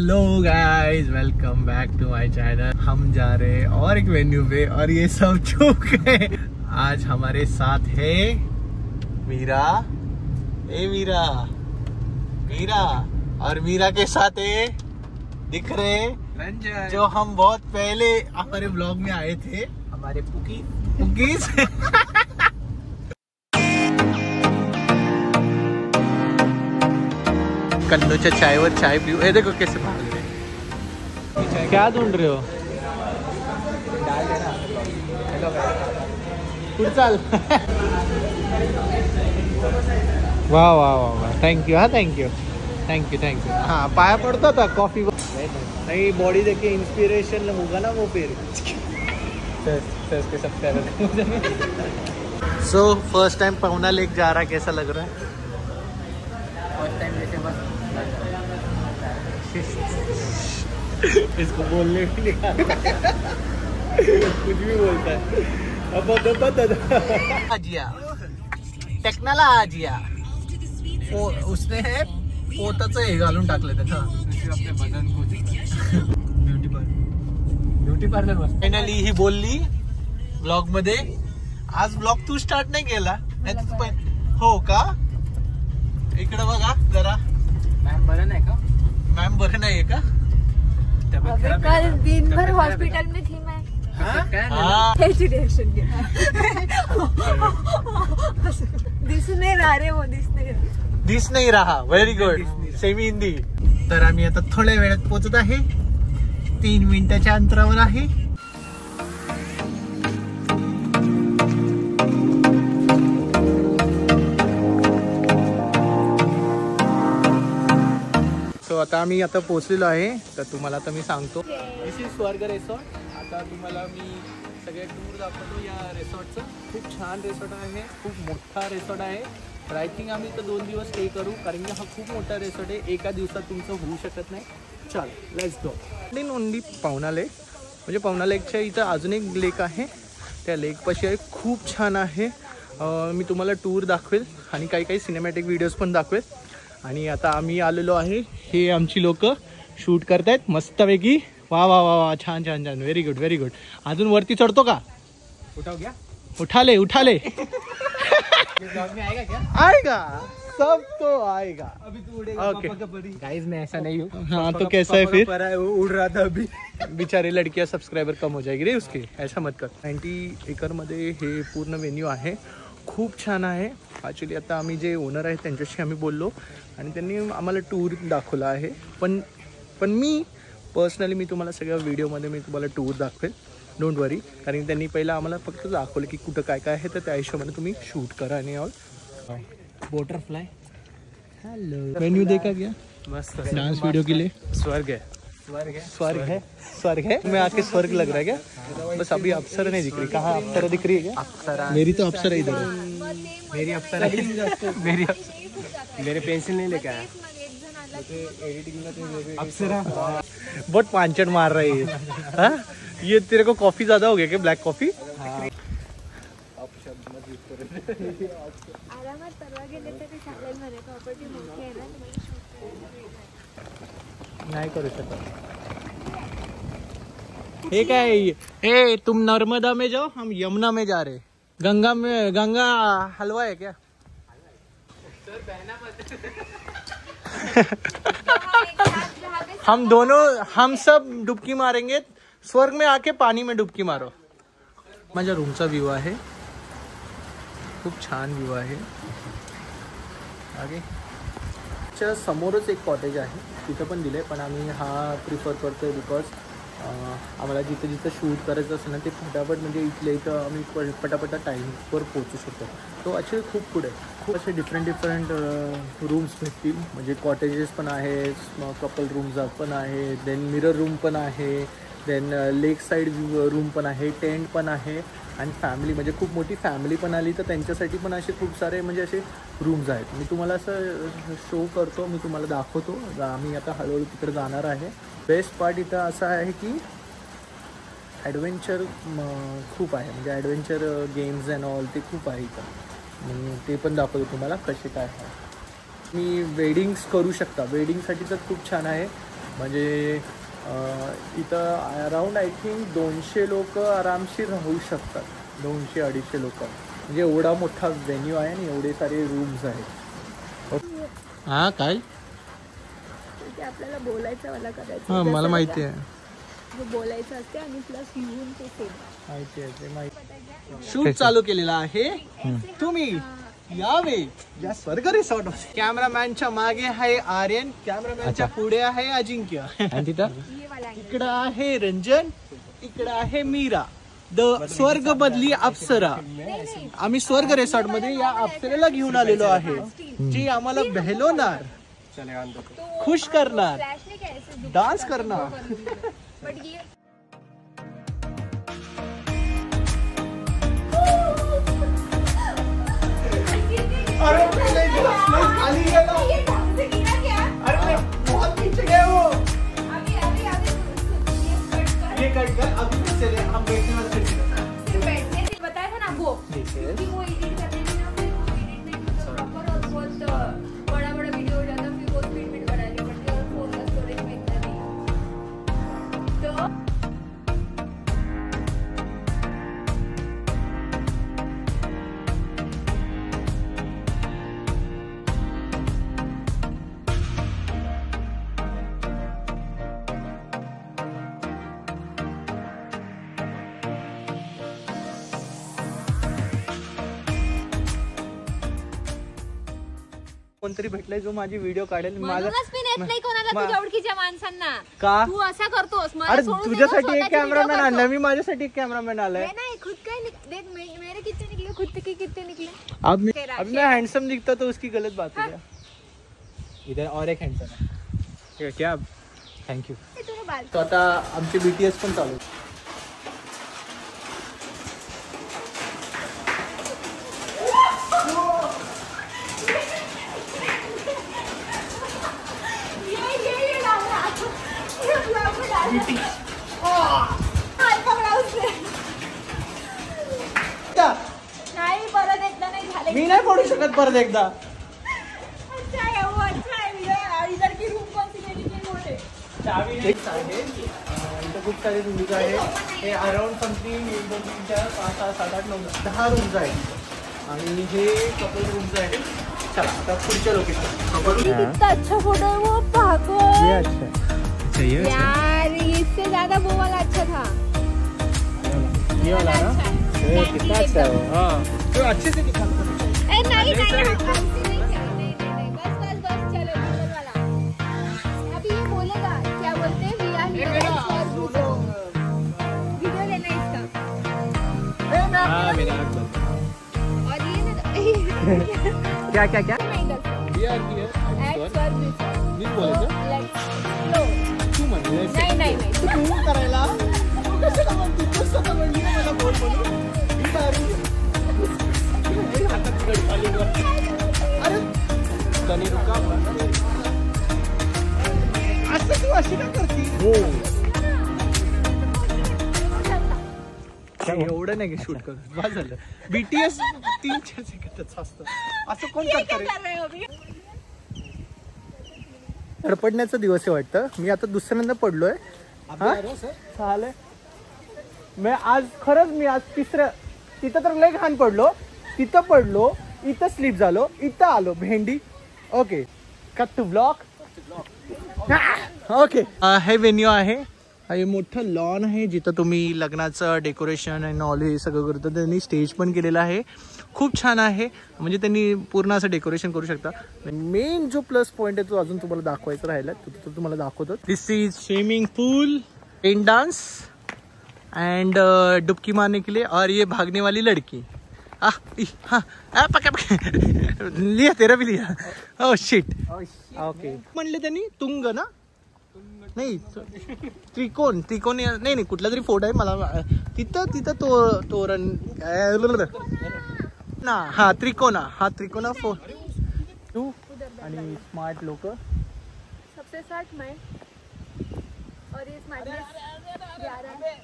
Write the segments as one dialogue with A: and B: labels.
A: Hello guys, welcome back to my channel. हम जा रहे हैं और एक वेन्यू पे और ये सब चुप है। आज हमारे साथ है मीरा। मीरा और मीरा के साथ है दिख रहे रंजन, जो हम बहुत पहले हमारे ब्लॉग में आए थे, हमारे पुकीज। कन्नूच्या चायवर चाय पिऊ। ये देखो कैसे भाग रहे। क्या ढूंढ रहे हो? पुढचाल। वाह वाह वाह वाह, थैंक यू। हाँ थैंक यू। हाँ पाया पड़ता था कॉफी नहीं, बॉडी देखे इंस्पिरेशन होगा ना वो फिर। सो फर्स्ट टाइम पहुना लेक जा रहा, कैसा लग रहा है? फर्स्ट टाइम जैसे बस इसको बोलने भी नहीं कुछ भी बोलता है। अब आजिया टेक्नाला आजिया उसने है पोताचं हे घालून टाकलं त्यानं आपल्या बदन को ब्युटी पार्लर फायनली ही बोलली ब्लॉग मध्ये। आज ब्लॉग तू स्टार्ट नाही केला हो का? इकडे बघा जरा। मॅम बरं नाही का? मॅम बरं नाहीये का?
B: कल दिन भर हॉस्पिटल में थी मैं। दिस नहीं रहा रे, वो दिस नहीं रहा। Very good, semi Hindi. तर आम्ही आता थोड्या वेळात पोहोचत आहे, 3 मिनिटाच्या अंतरावर आहे। आता आम्ही आता पोहोचलेलो आहे, तर तुम्हाला आता मी सांगतो, दिस इज स्वर्ग रिसॉर्ट। आता तुम्हाला मी सगळे टूर दाखवतो या रिसॉर्टचं। खूप छान रिसॉर्ट आहे, खूप मोठा रिसॉर्ट आहे। तर आय थिंक आम्ही इथं 2 दिवस स्टे करू, कारण की हा खूप मोठा रिसॉर्ट आहे, एका दिवसात तुमचं होऊ शकत नाही। चल लेट्स गो। ओनली पवना लेक, म्हणजे पवना लेकच्या इथं अजून एक लेक आहे, त्या लेकपाशी आहे, खूप छान आहे। मी तुम्हाला टूर दाखवेल आणि काही सिनेमॅटिक व्हिडिओज पण दाखवेल। आणि आता आम्ही आलेलो आहे, हे आमची लोक शूट करतायत मस्तपैकी। वा वा वा वा, छान छान छान, व्हेरी गुड। अजून वरती चढतो का? उठा ले आएगा सब तो आएगा। अभी तू उड़ेगा गाइस, मैं ऐसा नहीं हूँ। हाँ तो कैसा है फिर? उड़ रहा था अभी। बिचारे लड़कियां सब्सक्राइबर कम हो जाएगी रे उसके, ऐसा मत कर। 90 एकर मध्ये हे पूर्ण वेन्यू आहे, खूप छान आहे। ॲक्च्युली आता आम्ही जे ओनर आहेत त्यांच्याशी आम्ही बोललो आणि त्यांनी आम्हाला टूर दाखवला आहे। पण मी पर्सनली मी तुम्हाला सगळ्या व्हिडिओमध्ये मी तुम्हाला टूर दाखवेल, डोंट वरी। कारण त्यांनी पहिला आम्हाला फक्त दाखवलं की कुठं काय काय आहे, तर त्या हिशोबाने तुम्ही शूट करा। आणि ऑल बटरफ्लाई, हेलो, मेन्यू देखा क्या? मस्त डांस वीडियो के लिए स्वर्ग है। मैं आके स्वर्ग लग रहा है क्या? बस अभी अप्सरा नहीं दिख रही। कहाँ अप्सरा दिख रही है क्या? अप्सरा, मेरी तो अप्सरा इधर है। मेरी अप्सरा मेरे पेंसिल नहीं लेके आया। अप्सरा बहुत पांचट मार रही है। हाँ ये तेरे को कॉफी ज्यादा हो गया क्या? Black coffee. नहीं करू शकत। हे काय? ए तुम नर्मदा में जाओ, हम यमुना में जा रहे। गंगा हलवा है क्या? हम सब डुबकी मारेंगे, स्वर्ग में आके पानी में डुबकी मारो। माझ्या रूमचा व्ह्यू आहे, खूप छान व्ह्यू आहे। आगे च्या समोरच एक कॉटेज आहे, तिथं पण दिले, पण आम्ही हा प्रिफर करतोय बिकॉज आम्हाला जिथं शूट करायचं असेल ना, ते फटाफट म्हणजे इथल्या इथं आम्ही पटापटा टाईमवर पोहोचू शकतो। तो ॲक्च्युली खूप पुढे खूप असे डिफरंट रूम्स भेटतील, म्हणजे कॉटेजेस पण आहेत, कपल रूम्स पण आहे, देन मिरर रूम पण आहे, देन लेक साईड रूम पण आहे, टेंट पण आहे, आणि फॅमिली म्हणजे खूप मोठी फॅमिली पण आली तर त्यांच्यासाठी पण असे खूप सारे म्हणजे असे रूम्स आहेत। मी तुम्हाला असं शो करतो, मी तुम्हाला दाखवतो। आम्ही आता हळूहळू तिकडे जाणार आहे। बेस्ट पार्ट इथं असा आहे की ॲडव्हेंचर खूप आहे, म्हणजे ॲडव्हेंचर गेम्स अँड ऑल ते खूप आहे इथं। ते पण दाखवतो तुम्हाला कसे काय आहे। मी वेडिंग्स करू शकता, वेडिंगसाठी तर खूप छान आहे। म्हणजे इथं अराउंड आय थिंक 200 लोक आरामशीर राहू शकतात. 200-250 लोक. म्हणजे एवढा मोठा व्हेन्यू आहे आणि एवढे सारे रूम्स आहेत. हा काय
C: आपल्याला बोलायचं मला करायचं.
B: हां मला माहिती आहे.
C: बोलायचं असते आणि प्लस लिहून ते सेम
B: माहिती आहे. ते माहिती. शूट चालू केलेला आहे. तुम्ही यावे या स्वर्ग रिसॉर्ट. कॅमेरामॅनच्या मागे आहे आर्यन, कॅमेरामॅनच्या पुढे आहे अजिंक्य, आणि तिथं इकडं आहे रंजन, इकडं आहे मीरा, द स्वर्ग बदली अप्सरा. आम्ही स्वर्ग रिसॉर्ट मध्ये या अप्सरेला घेऊन आलेलो आहे, जी आम्हाला बहलवणार, खुश करणार, डान्स करणार. अरे खाली गेलो. अरे बहुत पीछे गए वो. ये कट कर अभी चले हम बैठने वाले से
C: बैठने से बताया था ना वो कि वो एडिट करने में ना फिर वो एडिट नहीं होता प्रॉपर और बहुत बड़ा वीडियो हो जाता, फिर वो स्पीड में बना लिया बट यार फोन का स्टोरेज में इतना नहीं. तो
B: कोणतरी भेटलाय जो माझी व्हिडिओ काढेल.
C: म्हणूनच मी नेत नाही कोणाला तुझ्या ओळखीच्या माणसांना.
B: का
C: तू असा करतोस?
B: अरे तुझ्यासाठी एक कॅमेरामॅन आणलाय मी, माझ्यासाठी एक कॅमेरामॅन आलाय.
C: नहीं खुद का देख मेरे कितने निकले, खुद के कितने निकले.
B: अब मैं हैंडसम दिखता तो उसकी गलत बात है क्या? इधर और एक हैंडसम है क्या? थँक्यू. तो आता आमचे BTS पण चालू.
C: नाही परत एकदा नाही झाले.
B: मी नाही पडू शकत परत एकदा.
C: अच्छा है वो, अच्छा है. इधर की रूम कौन सी लेनी है? बोले
B: चावी आहे. इथं खूप सारे रूम्स आहेत. हे अराउंड समथिंग 1 2 3 4 5 6 7 8 9 10 रूम्स आहेत आणि हे कपल रूम्स आहेत. चला आता पुढच्या लोकेशन.
C: कितना अच्छा फोटो है वो. पागल.
B: ये अच्छा है
C: यार, इससे ज्यादा वो वाला अच्छा था.
B: ये वाला ना. कितना अच्छा है. हाँ तो अच्छे से दिखा.
C: नहीं नहीं बस चलो गूगल वाला. अभी ये बोलेगा क्या बोलते हैं we are here for video लेना इसका.
B: हाँ मेरा.
C: और ये
B: क्या क्या क्या
C: we are here at service.
B: मी बोलायचं तू म्हणजे
C: नहीं
B: तू करायला तू कशाला म्हणते? तू स्वतः म्हणली ना मला बोल म्हणून. मी दारू हातात गडपालीवर. अरे तनी रुका. असं तू अशी का करती? हो एवढं नाही शूट कर. बस झालं. BTS 3-4 सेकंदाचं असतं. असं कोण करतं? धडपडण्याचा दिवस आहे वाटतं. मी आता दुसऱ्यांदा पडलोय. चालेल. मी आज खरंच मी आज तिथं तर लय घाण पडलो, तिथं पडलो, इथं स्लिप झालो, इथं आलो भेंडी. Okay cut to block. Okay हे व्हेन्यू आहे. हे मोठं लॉन आहे जिथं तुम्ही लग्नाचं डेकोरेशन आणि ऑल हे सगळं करतं. त्यांनी स्टेज पण केलेलं आहे. खूप छान आहे. म्हणजे त्यांनी पूर्ण असं डेकोरेशन करू शकता. मेन जो प्लस पॉइंट आहे तो अजून तुम्हाला दाखवायचा राहिला तो तुम्हाला दाखवतो. This is swimming pool, rain dance and डुबकी मारने के लिए. और ये भागने वाली लड़की. हाँ पका लिया तेरा भी लिया. Oh shit. ओके म्हणले त्यांनी तुंग ना. नाही त्रिकोण नाही कुठला तरी फोटो आहे मला तिथं तोरण ना. हा त्रिकोणा. हा त्रिकोणा तू आणि स्मार्ट लोक.
C: सबसे स्मार्ट मैं और ये स्मार्टनेस 11.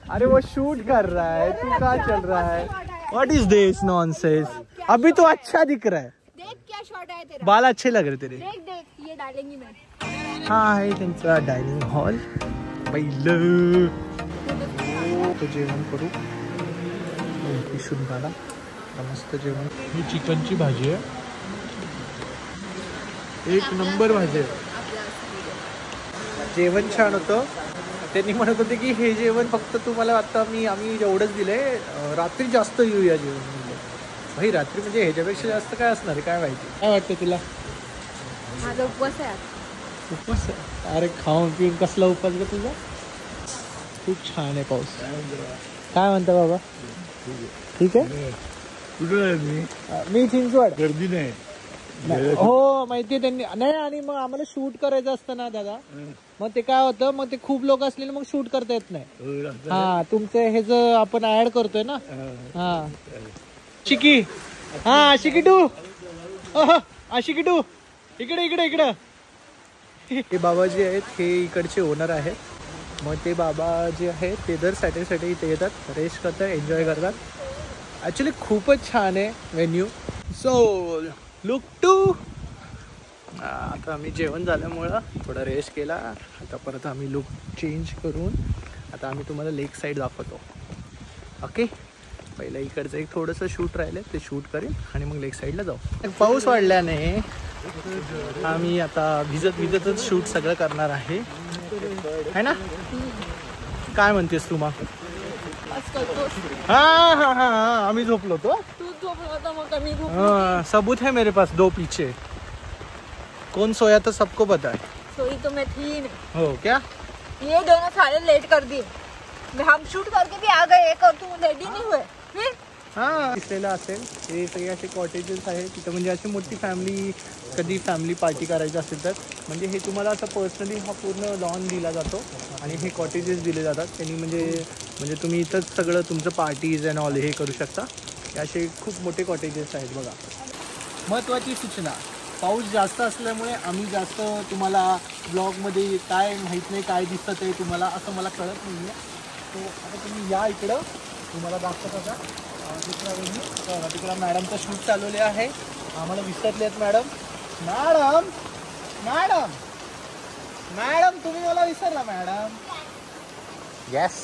B: अरे वो शूट कर रहा है. तू कहाँ चल रहा है? What is this nonsense? अभी तो अच्छा दिख रहा है.
C: देख क्या शॉट है तेरा.
B: बाल अच्छे लग रहे तेरे.
C: देख ये डालेंगी मैं.
B: हा आहे त्यांचा डायनिंग हॉल. पहिलं तो जेवण करू. शुद्धाला मस्त जेवण. ही चिकनची भाजी आहे, एक नंबर भाजी आहे. जेवण छान होतं. त्यांनी म्हणत होते की हे जेवण फक्त तुम्हाला आता आम्ही एवढंच दिलंय, रात्री जास्त येऊया जेवण. म्हणजे भाई रात्री म्हणजे ह्याच्यापेक्षा जास्त काय असणार आहे काय माहिती. काय वाटतं तुला?
C: माझा उपवास आहे.
B: उपवास? अरे खाऊन पिऊन कसला उपवास का तुझा? खूप छान आहे पाऊस. काय म्हणता बाबा? ठीक आहे. मी चिंचवड. गर्दी नाही हो माहितीये त्यांनी नाही. आणि मग आम्हाला शूट करायचं असतं ना दादा, मग ते काय होतं, मग ते खूप लोक असलेले मग शूट करता येत नाही. हा तुमचं हे जर आपण ऍड करतोय ना. हा शिकी. हा शिकी टू. शिकी टू इकडे इकडे इकडे. हे बाबा जे आहेत हे इकडचे ओनर आहेत. मग ते बाबा जे आहेत ते दर सॅटर्डे इथे येतात, रेस्ट करतात, एन्जॉय करतात. ॲक्च्युली खूपच छान आहे व्हेन्यू. So look to. आता आम्ही जेवण झाल्यामुळं थोडा रेस्ट केला. आता परत आम्ही लुक चेंज करून आता आम्ही तुम्हाला लेक साईड दाखवतो. ओके. पहिलं इकडचं एक थोडंसं शूट राहिलं ते शूट करेन आणि मग लेक साईडला जाऊ. पाऊस वाढल्याने आम्ही आता भिजतच शूट सगळं करणार आहे ना. काय म्हणतेस तू? मग हाँ आम्ही झोपलो तो. सबूत है मेरे पास दो पीछे. कौन सोया तो सबको पता है.
C: सोई तो मैं थी नहीं.
B: हो क्या?
C: ये दोनों सारे लेट कर दिए. हम शूट करके भी आ गए और तू रेडी नहीं हुए फिर.
B: हां दिसलेलं असेल हे सगळे असे कॉटेजेस आहेत तिथं. म्हणजे अशी मोठी फॅमिली कधी फॅमिली पार्टी करायची असेल तर म्हणजे हे तुम्हाला असं पर्सनली हा पूर्ण लॉन दिला जातो आणि हे कॉटेजेस दिले जातात त्यांनी. म्हणजे तुम्ही इथंच सगळं तुमचं पार्टीज अँड ऑल हे करू शकता. असे खूप मोठे कॉटेजेस आहेत बघा. महत्त्वाची सूचना, पाऊस जास्त असल्यामुळे आम्ही जास्त तुम्हाला ब्लॉगमध्ये काय माहीत नाही काय दिसतं ते तुम्हाला असं मला कळत नाही आहे. तो आता तुम्ही या इकडं तुम्हाला दाखवत होता दुसरा वेळी तिकडं मॅडमचं शूट चालवले आहे. आम्हाला विसरले आहेत मॅडम. मॅडम मॅडम मॅडम तुम्ही मला विसरला मॅडम. यस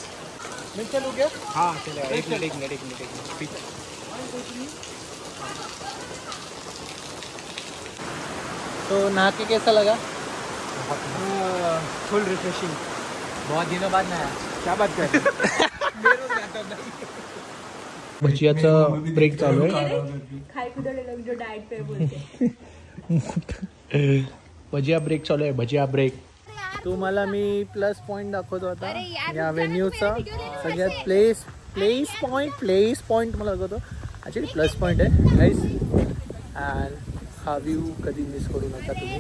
B: मी चलू क्या? हाँ चलेगा. एक मिनट. तो नहा के कैसा लगा? फुल रिफ्रेशिंग. बहुत दिनों बाद नहाया. क्या बात कर. भजियाचा ब्रेक चालू आहे.
C: खाई खुदड़े लोग जो डाइट पे बोलते.
B: भजिया ब्रेक चालू आहे. भजिया ब्रेक. तुम्हाला मी प्लस पॉईंट दाखवतो आता या व्हेन्यूचा. सगळ्यात प्लेस पॉईंट मला दाखवतो. ॲक्च्युली प्लस पॉईंट आहे गाईज. अँड हा व्ह्यू कधी मिस करू नका तुम्ही.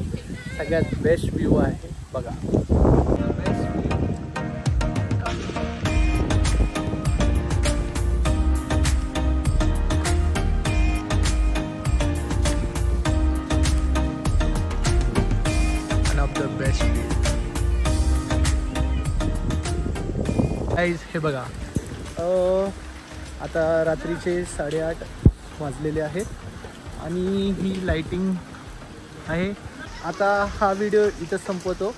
B: सगळ्यात बेस्ट व्ह्यू आहे बघा. हे बघा आता रात्रीचे 8:30 वाजलेले आहेत आणि ही लाइटिंग आहे. आता हा व्हिडिओ इथंच संपवतो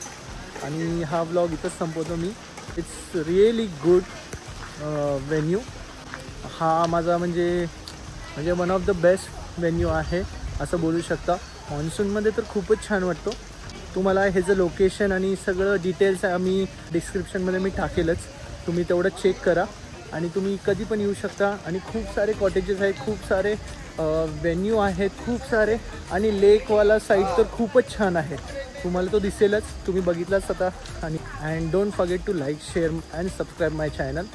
B: आणि हा व्लॉग इथंच संपवतो मी. It's really good venue. हा माझा म्हणजे one of the best venue आहे असं बोलू शकता. मॉन्सूनमध्ये तर खूपच छान वाटतो. तुम्हाला ह्याचं लोकेशन आणि सगळं डिटेल्स आम्ही डिस्क्रिप्शनमध्ये मी टाकेलच. तुम्ही तेवढं चेक करा आणि तुम्ही कधी पण येऊ शकता. आणि खूप सारे कॉटेजेस आहेत, खूप सारे व्हेन्यू आहेत, खूप सारे. आणि लेकवाला साईड तर खूपच छान आहे. तुम्हाला तो दिसेलच, तुम्ही बघितलाच आता. आणि and don't forget to like share and subscribe my channel.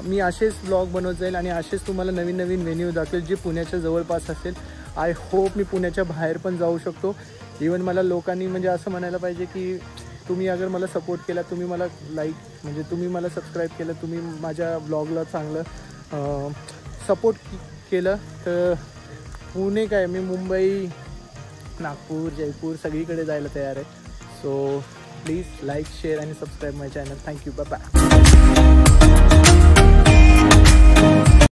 B: मी असेच ब्लॉग बनवत जाईल आणि असेच तुम्हाला नवीन नवीन व्हेन्यू दाखवेल जे पुण्याच्या जवळपास असेल. आय होप मी पुण्याच्या बाहेर पण जाऊ शकतो. इवन मला लोकांनी म्हणजे असं म्हणायला पाहिजे की तुम्ही अगर मला सपोर्ट केला, तुम्ही मला तुम्ही मला सबस्क्राईब केलं, तुम्ही माझ्या ब्लॉगला चांगलं सपोर्ट केलं तर पुणे काय मी मुंबई, नागपूर, जयपूर सगळीकडे जायला तयार आहे. सो प्लीज लाईक शेअर आणि subscribe my channel. Thank you. Bye bye.